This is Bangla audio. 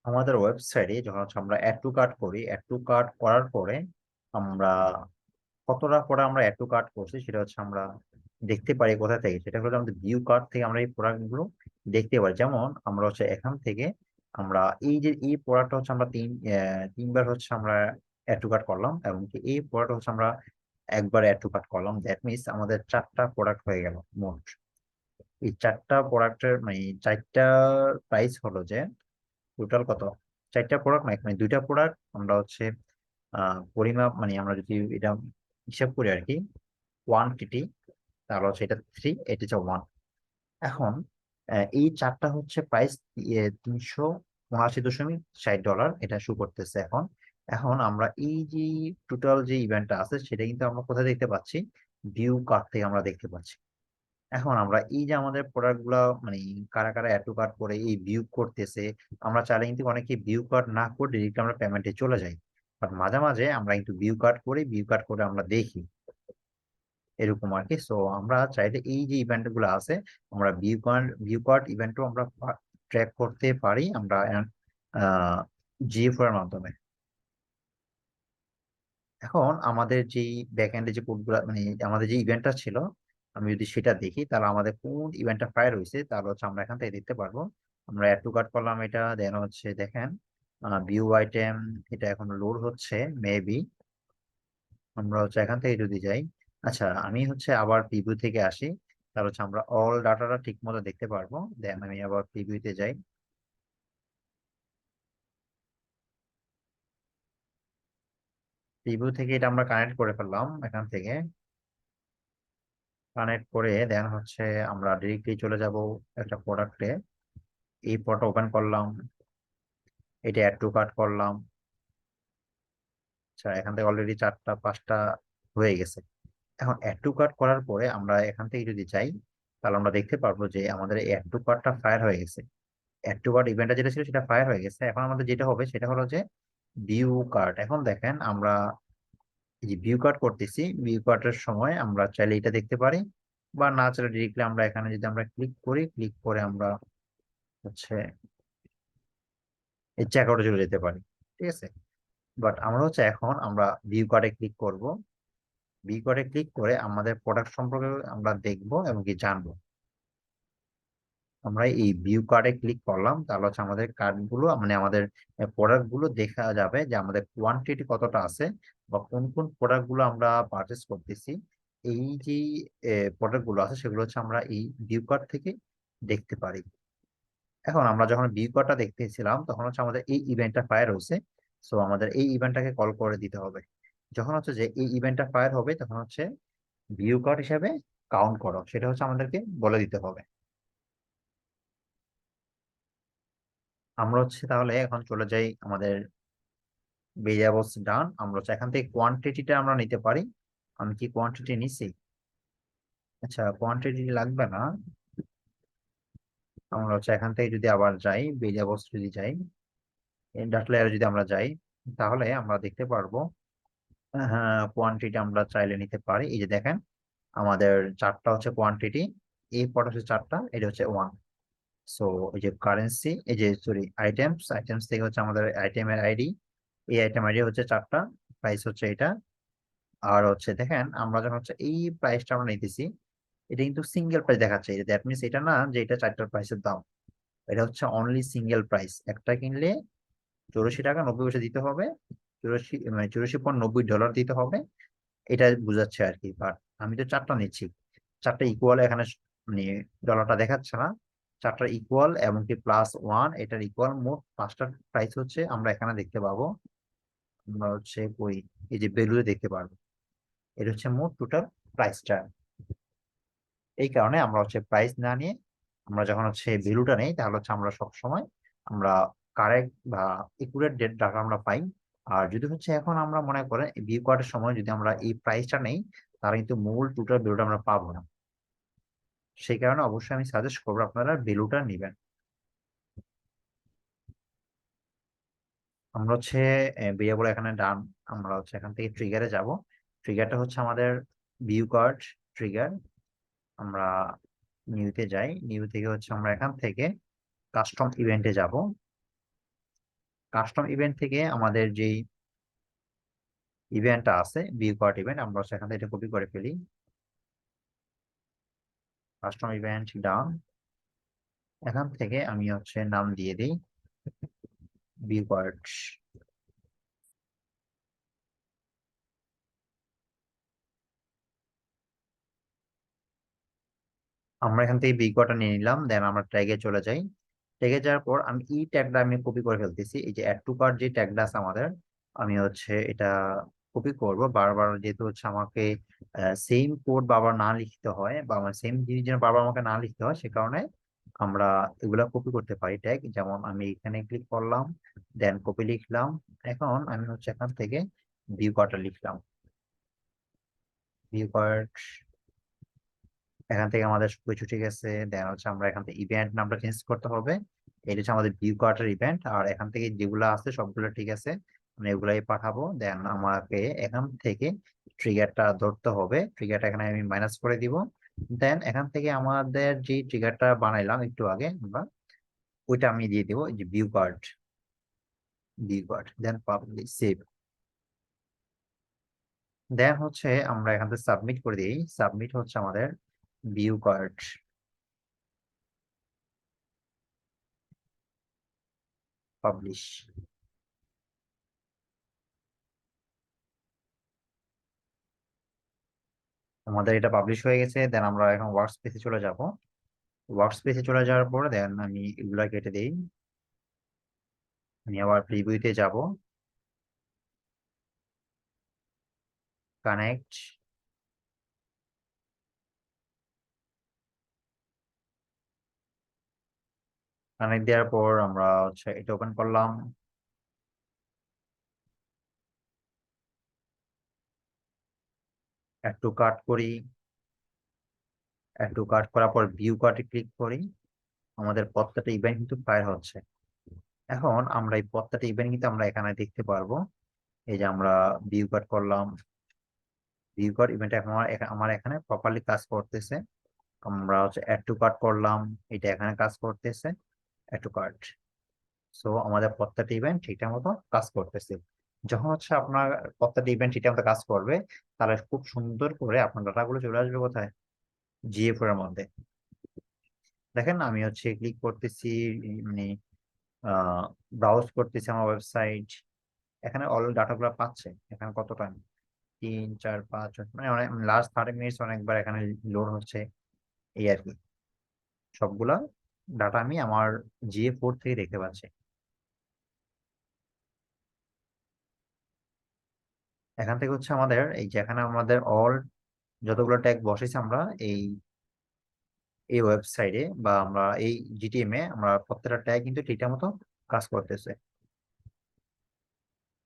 আমাদের ওয়েবসাইটে যখন হচ্ছে আমরা অ্যাড টু কার্ট করি, অ্যাড টু কার্ট করার পরে আমরা কতটা করে আমরা অ্যাড টু কার্ট করছি সেটা হচ্ছে আমরা দেখতে পারি কোথা থেকে। সেটা হলো আমাদের ভিউ কার্ট থেকে আমরা এই প্রোডাক্ট গুলো দেখতে পারি। যেমন আমরা হচ্ছে এখান থেকে আমরা এই যে এই প্রোডাক্টটা হচ্ছে আমরা তিনবার হচ্ছে আমরা অ্যাড টু কার্ট করলাম, এবং কি এই প্রোডাক্ট হচ্ছে আমরা একবার অ্যাড টু কার্ট করলাম। দ্যাট মিনস আমাদের চারটা প্রোডাক্ট হয়ে গেল মোট। এই চারটা প্রোডাক্টের মানে চারটা প্রাইস হলো যে টোটাল কত, চারটা প্রোডাক্ট না, মানে দুইটা প্রোডাক্ট আমরা হচ্ছে পরিমাপ মানে আমরা যদি এটা হিসাব করি আর কি, কোয়ান্টিটি, তাহলে হচ্ছে এটা 3, এটা হচ্ছে 1। এখন এই চারটা হচ্ছে প্রাইস 379.60 ডলার এটা শো করতেছে এখন। এখন আমরা এই যে টোটাল যে ইভেন্টটা আছে সেটা কিন্তু আমরা কোথায় দেখতে পাচ্ছি, ভিউ কার্ট থেকে আমরা দেখতে পাচ্ছি। এখন আমরা এই যে আমাদের প্রোডাক্ট গুলা মানে কারা কারা অ্যাড টু কার্ট করে এই ভিউ করতেছে, আমরা চাইলে কিন্তু অনেকে ভিউ কার্ট না করে ডিরেক্ট আমরা পেমেন্টে চলে যাই। বাট মাঝে মাঝে আমরা কিন্তু ভিউ কার্ট করি, ভিউ কার্ট করে আমরা দেখি এরকম আর কি। সো আমরা চাইলে এই যে ইভেন্ট গুলো আছে আমরা ভিউ কার্ট ইভেন্টও আমরা ট্র্যাক করতে পারি আমরা জিএফ এর মাধ্যমে। এখন আমাদের যে ব্যাকএন্ডে যে কোডগুলো মানে আমাদের যে ইভেন্টটা ছিল, আমি যদি সেটা দেখি তাহলে আমাদের কোন ইভেন্টটা ফায়ার হয়েছে তাহলে হচ্ছে আমরা এখান থেকে দেখতে পারবো। আমরা অ্যাড টু কার্ট করলাম, এটা দেন হচ্ছে দেখেন ভিউ আইটেম, এটা এখন লোড হচ্ছে মেবি। আমরা হচ্ছে এখান থেকে যদি যাই, আচ্ছা আমি হচ্ছে আবার প্রিভিউ থেকে আসি, তাহলে হচ্ছে আমরা অল ডাটাটা ঠিক মতো দেখতে পারবো। দেন আমি আবার প্রিভিউতে যাই, প্রিভিউ থেকে এটা আমরা কানেক্ট করে ফেললাম এখান থেকে। কানেক্ট করে দেন হচ্ছে আমরা ডিরেক্টলি চলে যাব একটা প্রোডাক্টে। এই প্রোডাক্ট ওপেন করলাম, এটা অ্যাড টু কার্ট করলাম। আচ্ছা এখান থেকে অলরেডি চারটা পাঁচটা হয়ে গেছে। এখন অ্যাড টু কার্ট করার পরে আমরা এখান থেকে যদি যাই তাহলে আমরা দেখতে পারবো যে আমাদের অ্যাড টু কার্টটা ফায়ার হয়ে গেছে। অ্যাড টু কার্ট ইভেন্টটা যেটা ছিল সেটা ফায়ার হয়ে গেছে। এখন আমাদের যেটা হবে সেটা হলো যে ভিউ কার্ট। এখন দেখেন আমরা এই যে ভিউ কার্ট করতেছি, ভিউ কার্টের সময় আমরা চাইলে এটা দেখতে পারি, বা না চাইলে ডিরেক্টলি আমরা এখানে যদি আমরা ক্লিক করি, ক্লিক করে আমরা হচ্ছে এই চেক আউটে চলে যেতে পারি। ঠিক আছে, বাট আমরা হচ্ছে এখন আমরা ভিউ কার্ডে ক্লিক করব। ভিউ কার্ডে ক্লিক করে আমাদের প্রোডাক্ট সম্পর্কে আমরা দেখবো এবং কি জানবো। আমরা এই ভিউ কার্ডে ক্লিক করলাম, তাহলে হচ্ছে আমাদের কার্ড গুলো মানে আমাদের প্রোডাক্ট গুলো দেখা যাবে যে আমাদের কোয়ান্টিটি কতটা আছে, বা কোন কোন প্রোডাক্ট গুলো আমরা পারচেস করতেছি। এই যে প্রোডাক্ট গুলো আছে সেগুলো হচ্ছে আমরা এই ভিউ কার্ড থেকে দেখতে পারি। এখন আমরা যখন ভিউ কার্ডটা দেখতেছিলাম তখন হচ্ছে আমাদের এই ইভেন্টটা ফায়ার হয়েছে। সো আমাদের এই ইভেন্টটাকে কল করে দিতে হবে। যখন হচ্ছে যে এই ইভেন্টটা ফায়ার হবে তখন হচ্ছে ভিউ কার্ড হিসাবে কাউন্ট করো, সেটা হচ্ছে আমাদেরকে বলে দিতে হবে। আমরা হচ্ছে তাহলে এখন চলে যাই আমাদের ভেরিয়েবলস ডান। আমরা হচ্ছে এখান থেকে কোয়ান্টিটিটা আমরা নিতে পারি। আমি কি কোয়ান্টিটি নিছি? আচ্ছা কোয়ান্টিটি লাগবে না। আমরা হচ্ছে এখান থেকে যদি আবার যাই ভেরিয়েবলস যদি যাই, ডাটা লেয়ারে যদি আমরা যাই তাহলে আমরা দেখতে পারবো হ্যাঁ কোয়ান্টিটি আমরা চাইলে নিতে পারি। এই যে দেখেন আমাদের চারটা হচ্ছে কোয়ান্টিটি, এই পট হচ্ছে চারটা, এটা হচ্ছে 1। সো এই যে কারেন্সি, এই যে সরি আইটেমস, আইটেমস থেকে হচ্ছে আমাদের আইটেমের আইডি, এই আইটেম আইডি হচ্ছে চারটা, প্রাইস হচ্ছে এটা। আর হচ্ছে দেখেন আমরা যখন হচ্ছে এই প্রাইসটা আমরা নিতেছি, এটা কিন্তু সিঙ্গেল প্রাইস দেখাচ্ছে। দ্যাট মিনস এটা না যে এটা চারটার প্রাইসের দাম, এটা হচ্ছে অনলি সিঙ্গেল প্রাইস। একটা কিনলে 84 টাকা 90 পয়সা দিতে হবে, 84.90 ডলার দিতে হবে, এটা বুঝাচ্ছে আর কি। বাট আমি তো চারটা নিচ্ছি, চারটা ইকুয়াল এখানে মানে ডলারটা দেখাচ্ছে না। চারটা ইকুয়াল এবং কি +1 এটার ইকুয়াল, মোট পাঁচটার প্রাইস হচ্ছে আমরা এখানে দেখতে পাবো। আমরা হচ্ছে ওই এই যে ভ্যালুতে দেখতে পারবো, এটা হচ্ছে মোট টোটাল প্রাইসটা। এই কারণে আমরা হচ্ছে প্রাইস না নিয়ে আমরা যখন হচ্ছে ভ্যালুটা নেই তাহলে হচ্ছে আমরা সব সময় আমরা কারেক্ট বা একুরেট ডেট ডাটা আমরা পাই। আর যদি হচ্ছে এখন আমরা মনে করেন ভিউ করার সময় যদি আমরা এই প্রাইসটা নেই তাহলে কিন্তু মূল টোটাল ভ্যালুটা আমরা পাবো না। সেই কারণে অবশ্যই আমি সাজেস্ট করবো আপনারা ভ্যালুটা নেবেন। আমরা হচ্ছে ভেরিয়েবল এখানে ডান। আমরা হচ্ছে এখান থেকে ট্রিগারে যাব। ট্রিগারটা হচ্ছে আমাদের ভিউ কার্ড ট্রিগার। আমরা নিউতে যাই, নিউ থেকে হচ্ছে আমরা এখান থেকে কাস্টম ইভেন্টে যাব। কাস্টম ইভেন্ট থেকে আমাদের যে ইভেন্টটা আছে ভিউ কার্ড ইভেন্ট, আমরা সেখান থেকে এটা কপি করে ফেলি। কাস্টম ইভেন্ট ডান। এখান থেকে আমি নাম দিয়ে দিই ভিউ কার্ড। আমরা এখান থেকে ভিউ কার্ডটা নিয়ে নিলাম, দেন আমরা ট্যাগে চলে যাই। ট্যাগে যাওয়ার পর আমি এই ট্যাগটা আমি কপি করে ফেলতেছি, এই যে অ্যাড টু কার্ট যে ট্যাগটা আছে আমাদের, আমি এটা কপি করব বারবার, যেহেতু আমাকে সেম কোড বারবার না লিখতে হয়, বা আমার সেম জিনিস যেন বারবার আমাকে না লিখতে হয়, সে কারণে আমরা এগুলা কপি করতে পারি ট্যাগ। যেমন আমি এখানে ক্লিক করলাম, দেন কপি লিখলাম। এখন আমি এখান থেকে ভিউ কার্টটা লিখলাম, ভিউ কার্ট। এখান থেকে আমাদের সবকিছু ঠিক আছে, দেন আমরা এখান থেকে ইভেন্ট নামটা চেঞ্জ করতে হবে। এটা আমাদের ভিউ কার্টের ইভেন্ট, আর এখান থেকে যেগুলো আছে সবগুলো ঠিক আছে, আমি এগুলাই পাঠাবো। দেন আমাকে এখান থেকে ট্রিগারটা ধরতে হবে, ট্রিগারটা এখানে আমি মাইনাস করে দিব। দেন এখান থেকে আমাদের যে ট্রিগারটা বানাইলাম একটু আগে আমরা, ওইটা আমি দিয়ে দিব, এই যে ভিউ কার্ট, ভিউ কার্ট, দেন পাবলিশ সেভ। দেন আমরা এখান থেকে সাবমিট করে দিই, সাবমিট আমাদের ভিউ কার্ট পাবলিশ। আমাদের এটা পাবলিশ হয়ে গেছে। দেন আমরা এখন ওয়ার্ক স্পেসে চলে যাব। ওয়ার্ক স্পেসে চলে যাওয়ার পর দেন আমি এগুলা কেটে দিই, আমি আবার প্রিভিউতে যাব, কানেক্ট। কানেক্ট দেওয়ার পর আমরা এটা ওপেন করলাম, একটু কাট করি, একটু কাট করার পর ভিউ কাটে ক্লিক করি। আমাদের প্রত্যেকটা ইভেন্ট কিন্তু ফায়ার হচ্ছে। এখন আমরা এই প্রত্যেকটা ইভেন্ট কিন্তু আমরা এখানে দেখতে পারবো। এই যে আমরা ভিউ কাট করলাম, ভিউ কাট ইভেন্ট এখন আমার এখানে প্রপারলি কাজ করতেছে। আমরা অ্যাড টু কার্ট করলাম, এটা এখানে কাজ করতেছে, অ্যাড টু কার্ট। সো আমাদের প্রত্যেকটা ইভেন্ট ঠিকঠাক মতো কাজ করতেছে। যখন আপনার প্রত্যেকটা ইভেন্ট ঠিকঠাক মতো কাজ করবে, তাহলে খুব সুন্দর করে আপনার ডাটাগুলো চলে আসবে কোথায়, জিএফ এর মধ্যে। দেখেন আমি ক্লিক করতেছি, মানে ব্রাউজ করতেছি আমার ওয়েবসাইট, এখানে অল ডাটাগুলো পাচ্ছে। এখানে কত টাইম, 3 4 5, মানে অনেক লাস্ট 30 মিনিটস অনেকবার এখানে লোড হচ্ছে, এই আর কি। সবগুলা ডাটা আমি আমার জিএ4 থেকে দেখতে পাচ্ছি। এখান থেকে আমাদের এই যে এখানে আমাদের অল যতগুলো ট্যাগ বসেছে আমরা এই এই ওয়েবসাইটে বা আমরা এই জিটিএম এ, আমরা প্রত্যেকটা ট্যাগ কিন্তু ঠিকঠাক মতো কাজ করতেছে।